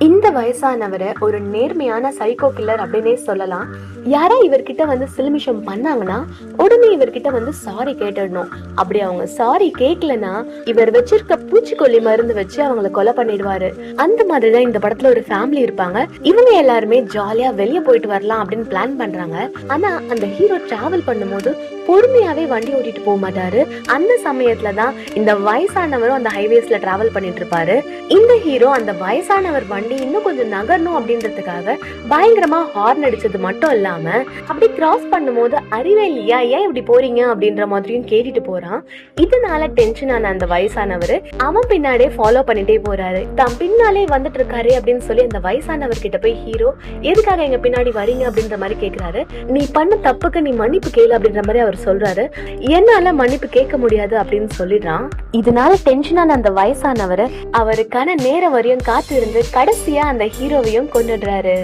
இந்த வயசானவரை ஒரு நேர்மையான சைக்கோ கில்லர் அப்படின்னே சொல்லலாம். யாரா இவர்கிட்ட வந்து சிலுமிஷம் பண்ணாங்கன்னா உடனே இவர்கிட்ட வந்து சாரி கேட்டுடணும். அப்படி அவங்க சாரி கேட்கலன்னா இவர் வச்சிருக்க பூச்சிக்கொல்லி மருந்து வச்சு அவங்களை கொலை பண்ணிடுவாரு. அந்த மாதிரிதான் இந்த படத்துல ஒரு ஃபேமிலி இருப்பாங்க. இவங்க எல்லாருமே ஜாலியா வெளியே போயிட்டு வரலாம் அப்படின்னு பிளான் பண்றாங்க. ஆனா அந்த ஹீரோ டிராவல் பண்ணும்போது பொறுமையாவே வண்டி ஓட்டிட்டு போக மாட்டாரு. அந்த சமயத்துலதான் இந்த வயசானவரும் அந்த ஹைவேஸ்ல டிராவல் பண்ணிட்டு இருப்பாரு. இந்த ஹீரோ அந்த வயசானவர் வண்டி இன்னும் கொஞ்சம் நகரணும் அப்படின்றதுக்காக பயங்கரமா ஹார்ன் அடிச்சது மட்டும் இல்லாம அப்படி கிராஸ் பண்ணும்போது அறிவே இல்லையா, ஏன் இப்படி போறீங்க அப்படின்ற மாதிரியும் கேட்டுட்டு போறான். இதனால டென்ஷன் ஆன அந்த வயசானவர் அவன் பின்னாடியே ஃபாலோ பண்ணிட்டே போறாரு. தான் பின்னாலே வந்துட்டு இருக்காரு அப்படின்னு சொல்லி அந்த வயசானவர் கிட்ட போய் ஹீரோ எதுக்காக எங்க பின்னாடி வரீங்க அப்படின்ற மாதிரி கேக்குறாரு. நீ பண்ண தப்புக்கு நீ மன்னிப்பு கேளு அப்படின்ற மாதிரி அவர் சொல்றாரு. என்னால மன்னிப்பு கேட்க முடியாது அப்படின்னு சொல்லிடுறான். இதனால டென்ஷனான அந்த வயசானவர் அவருக்கான நேரம் வரையும் காத்து இருந்து கடைசியா அந்த ஹீரோவையும் கொண்டுடுறாரு.